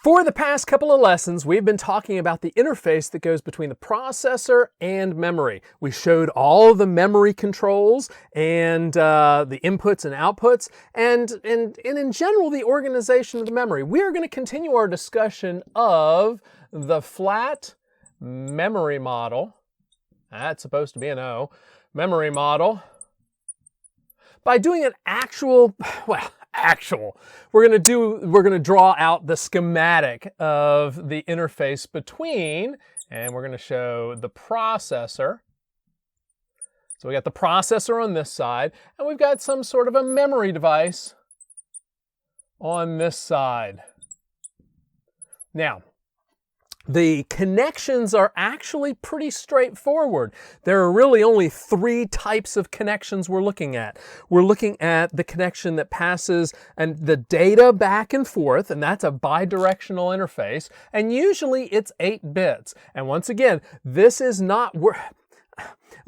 For the past couple of lessons, we've been talking about the interface that goes between the processor and memory. We showed all of the memory controls and the inputs and outputs, and in general, the organization of the memory. We are going to continue our discussion of the flat memory model. That's supposed to be an O. Memory model. By doing an actual. We're going to draw out the schematic of the interface between, and we're going to show the processor. So we got the processor on this side, and we've got some sort of a memory device on this side. Now, the connections are actually pretty straightforward. There are really only three types of connections we're looking at. We're looking at the connection that passes and the data back and forth, and that's a bidirectional interface, and usually it's 8 bits. And once again, this is not...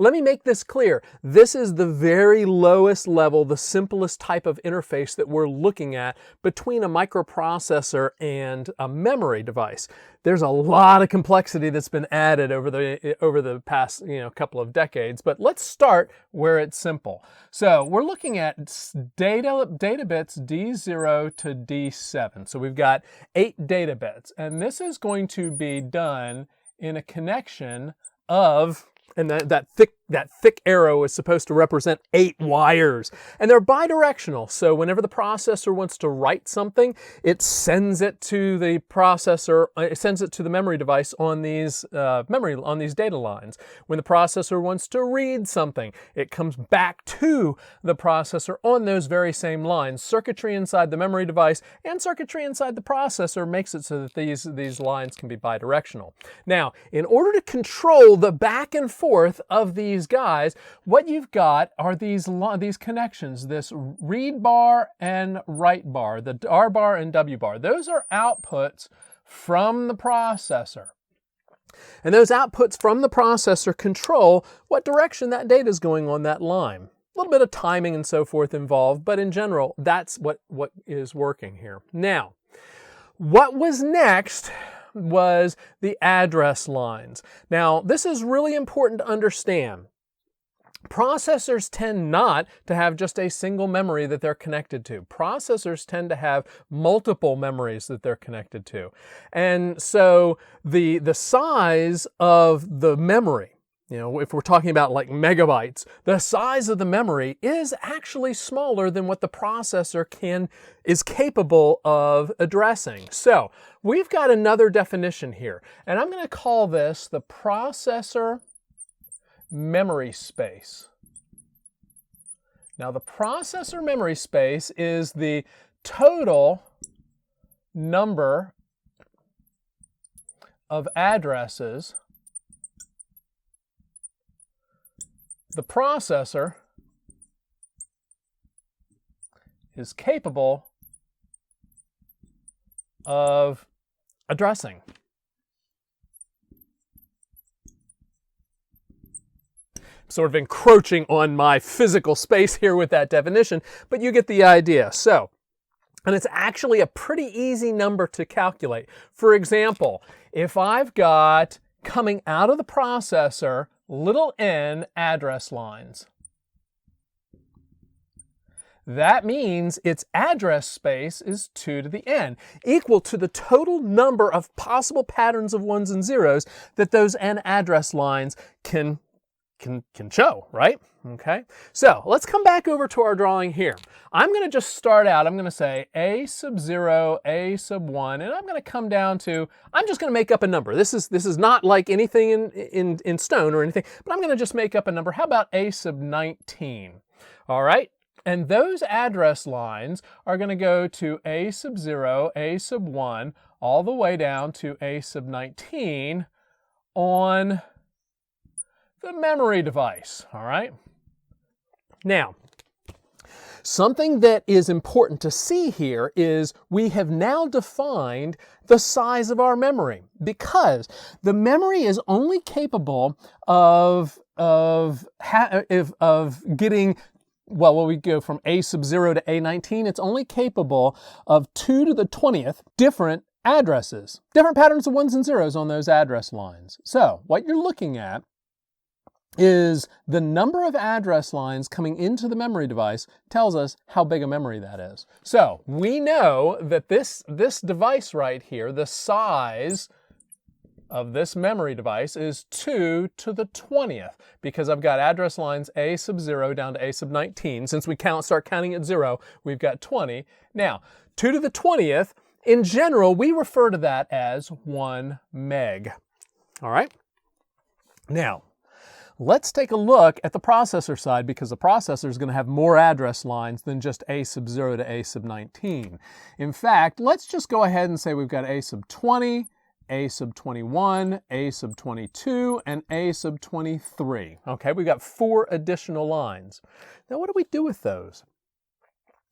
Let me make this clear. This is the very lowest level, the simplest type of interface that we're looking at between a microprocessor and a memory device. There's a lot of complexity that's been added over the past couple of decades, but let's start where it's simple. So we're looking at data bits D0 to D7. So we've got 8 data bits, and this is going to be done in a connection of... And that thick arrow is supposed to represent 8 wires. And they're bidirectional. So whenever the processor wants to write something, it sends it to the processor, it sends it to the memory device on these data lines. When the processor wants to read something, it comes back to the processor on those very same lines. Circuitry inside the memory device and circuitry inside the processor makes it so that these lines can be bidirectional. Now, in order to control the back and forth of these guys, what you've got are these connections, this read bar and write bar, the R bar and W bar. Those are outputs from the processor. And those outputs from the processor control what direction that data is going on that line. A little bit of timing and so forth involved, but in general, that's what is working here. Now, what was next was the address lines. Now, this is really important to understand. Processors tend not to have just a single memory that they're connected to. Processors tend to have multiple memories that they're connected to. And so the size of the memory, if we're talking about like megabytes, the size of the memory is actually smaller than what the processor is capable of addressing. So we've got another definition here, and I'm going to call this the processor memory space. Now, the processor memory space is the total number of addresses the processor is capable of addressing. Sort of encroaching on my physical space here with that definition, but you get the idea. So, and it's actually a pretty easy number to calculate. For example, if I've got coming out of the processor little n address lines, that means its address space is 2 to the n, equal to the total number of possible patterns of 1s and 0s that those n address lines can show, right? Okay, so let's come back over to our drawing here. I'm going to just start out, I'm going to say a sub 0, a sub 1, and I'm going to come down to, I'm just going to make up a number. This is not like anything in stone or anything, but I'm going to just make up a number. How about a sub 19? All right, and those address lines are going to go to a sub 0, a sub 1, all the way down to a sub 19 on the memory device, all right? Now, something that is important to see here is we have now defined the size of our memory, because the memory is only capable of getting, well, when we go from a sub 0 to a19, it's only capable of 2 to the 20th different addresses, different patterns of ones and zeros on those address lines. So what you're looking at is the number of address lines coming into the memory device tells us how big a memory that is. So we know that this device right here, the size of this memory device is 2 to the 20th, because I've got address lines a sub 0 down to a sub 19. Since we start counting at 0, we've got 20. Now, 2 to the 20th, in general, we refer to that as 1 meg. All right? Now, let's take a look at the processor side, because the processor is going to have more address lines than just a sub 0 to a sub 19. In fact, let's just go ahead and say we've got a sub 20, a sub 21, a sub 22, and a sub 23. Okay, we've got 4 additional lines. Now, what do we do with those?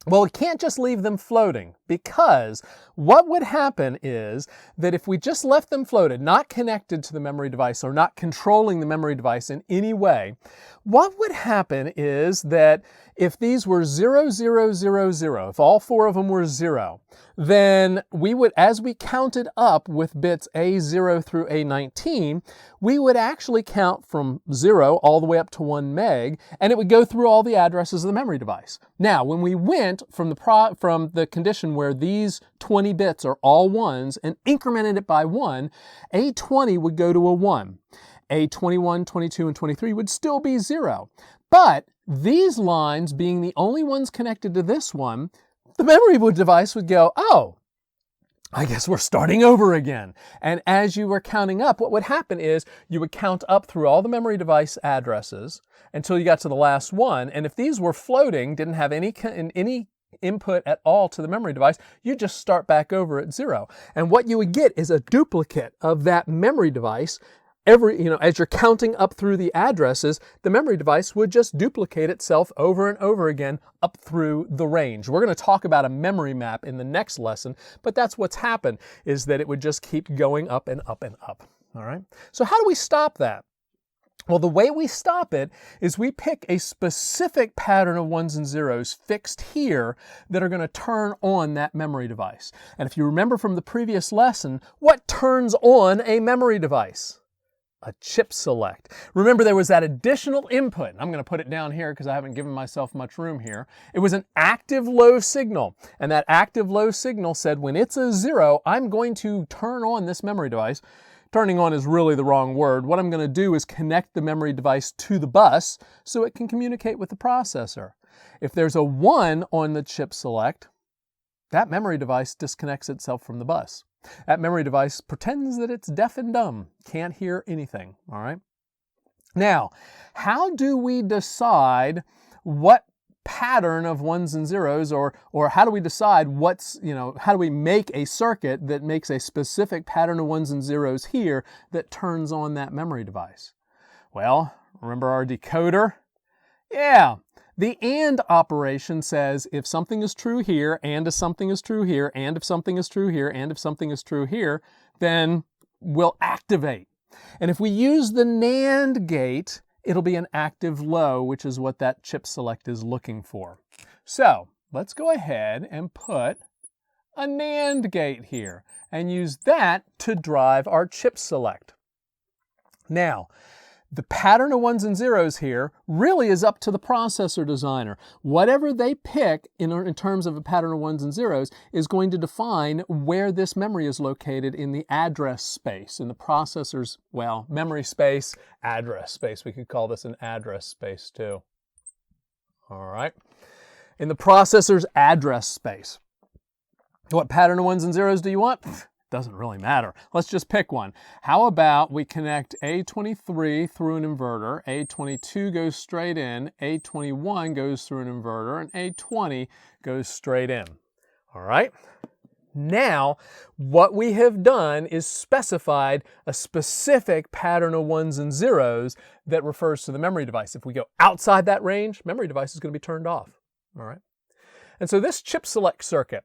Well, we can't just leave them floating, because what would happen is that if we just left them floated, not connected to the memory device or not controlling the memory device in any way, what would happen is that if these were 0, 0, 0, 0, if all 4 of them were 0, then we would, as we counted up with bits A0 through A19, we would actually count from 0 all the way up to 1 meg, and it would go through all the addresses of the memory device. Now, when we went from the condition where these 20 bits are all 1s and incremented it by 1, A20 would go to a 1. A21, 22, and 23 would still be 0. But these lines being the only ones connected to this one, the memory device would go, oh, I guess we're starting over again. And as you were counting up, what would happen is you would count up through all the memory device addresses until you got to the last one. And if these were floating, didn't have any input at all to the memory device, you just start back over at 0. And what you would get is a duplicate of that memory device. As you're counting up through the addresses, the memory device would just duplicate itself over and over again up through the range. We're going to talk about a memory map in the next lesson, but that's what's happened, is that it would just keep going up and up and up. All right. So how do we stop that? Well, the way we stop it is we pick a specific pattern of 1s and 0s fixed here that are going to turn on that memory device. And if you remember from the previous lesson, what turns on a memory device? A chip select. Remember, there was that additional input. I'm going to put it down here because I haven't given myself much room here. It was an active low signal, and that active low signal said when it's a 0, I'm going to turn on this memory device. Turning on is really the wrong word. What I'm going to do is connect the memory device to the bus so it can communicate with the processor. If there's a 1 on the chip select, that memory device disconnects itself from the bus. That memory device pretends that it's deaf and dumb, can't hear anything, all right? Now, how do we decide what pattern of 1s and 0s, or how do we decide how do we make a circuit that makes a specific pattern of 1s and 0s here that turns on that memory device? Well, remember our decoder? Yeah. The AND operation says if something is true here, and if something is true here, and if something is true here, and if something is true here, then we'll activate. And if we use the NAND gate, it'll be an active low, which is what that chip select is looking for. So let's go ahead and put a NAND gate here and use that to drive our chip select. Now, the pattern of 1s and 0s here really is up to the processor designer. Whatever they pick in terms of a pattern of 1s and 0s is going to define where this memory is located in the address space, in the processor's, memory space, address space. We could call this an address space too. All right. In the processor's address space. What pattern of 1s and 0s do you want? Doesn't really matter. Let's just pick one. How about we connect A23 through an inverter, A22 goes straight in, A21 goes through an inverter, and A20 goes straight in. All right? Now, what we have done is specified a specific pattern of 1s and 0s that refers to the memory device. If we go outside that range, memory device is going to be turned off. All right? And so this chip select circuit,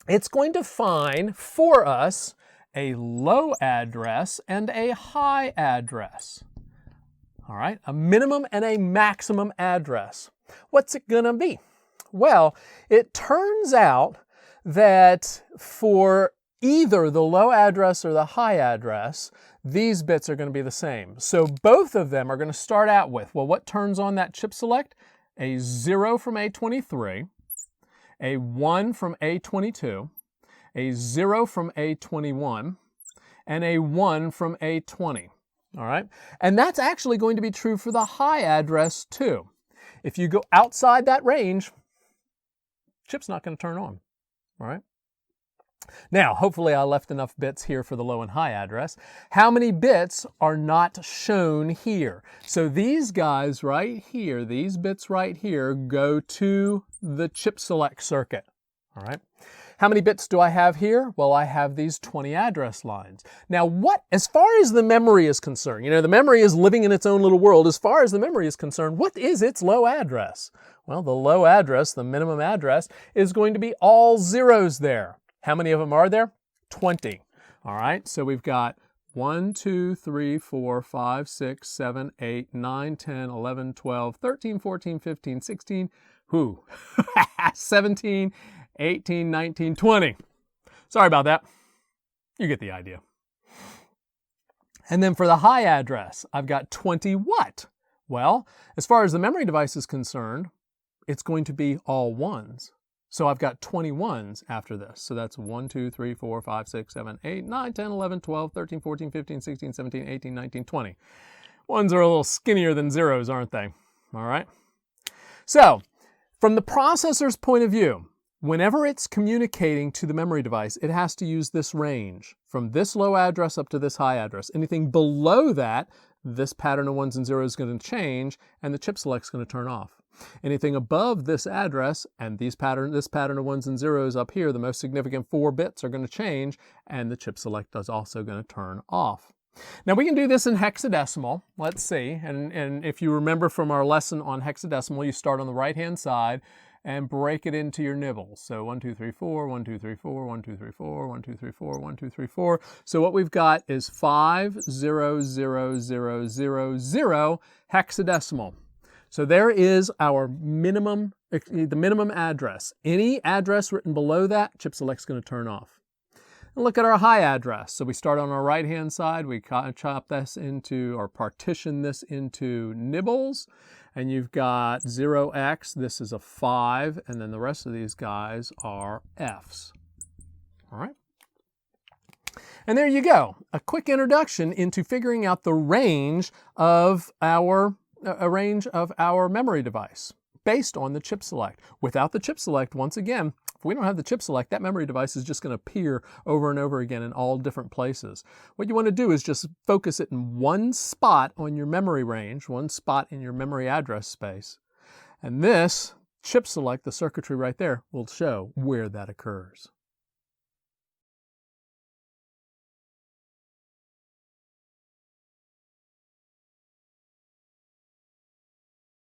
it's going to find for us a low address and a high address. All right, a minimum and a maximum address. What's it going to be? Well, it turns out that for either the low address or the high address, these bits are going to be the same. So both of them are going to start out with, well, what turns on that chip select? A 0 from A23, a 1 from A22, a 0 from A21, and a 1 from A20. All right? And that's actually going to be true for the high address too. If you go outside that range, chip's not going to turn on. All right? Now, hopefully I left enough bits here for the low and high address. How many bits are not shown here? So these guys right here, these bits right here, go to the chip select circuit. All right? How many bits do I have here? Well, I have these 20 address lines. Now, as far as the memory is concerned, the memory is living in its own little world. As far as the memory is concerned, what is its low address? Well, the low address, the minimum address, is going to be all zeros there. How many of them are there? 20. All right, so we've got 1, 2, 3, 4, 5, 6, 7, 8, 9, 10, 11, 12, 13, 14, 15, 16, 17, 18, 19, 20. Sorry about that. You get the idea. And then for the high address, I've got 20 what? Well, as far as the memory device is concerned, it's going to be all ones. So I've got 20 ones after this. So that's 1, 2, 3, 4, 5, 6, 7, 8, 9, 10, 11, 12, 13, 14, 15, 16, 17, 18, 19, 20. Ones are a little skinnier than zeros, aren't they? All right. So from the processor's point of view, whenever it's communicating to the memory device, it has to use this range from this low address up to this high address. Anything below that, this pattern of ones and zeros is going to change and the chip select is going to turn off. Anything above this address and this pattern of ones and zeros up here, the most significant 4 bits are going to change and the chip select is also going to turn off. Now we can do this in hexadecimal. Let's see. And if you remember from our lesson on hexadecimal, you start on the right-hand side and break it into your nibbles. So 1, 2, 3, 4, 1, 2, 3, 4, 1, 2, 3, 4, 1, 2, 3, 4, 1, 2, 3, 4. So what we've got is 5, 0, 0, 0, 0, 0 hexadecimal. So there is our minimum, the minimum address. Any address written below that, chip select's going to turn off. And look at our high address. So we start on our right-hand side. We chop this into, or partition this into nibbles. And you've got 0x, this is a 5, and then the rest of these guys are Fs. All right? And there you go. A quick introduction into figuring out the range of our memory device based on the chip select. Without the chip select, once again, if we don't have the chip select, that memory device is just going to appear over and over again in all different places. What you want to do is just focus it in one spot on your memory range, one spot in your memory address space. And this chip select, the circuitry right there, will show where that occurs.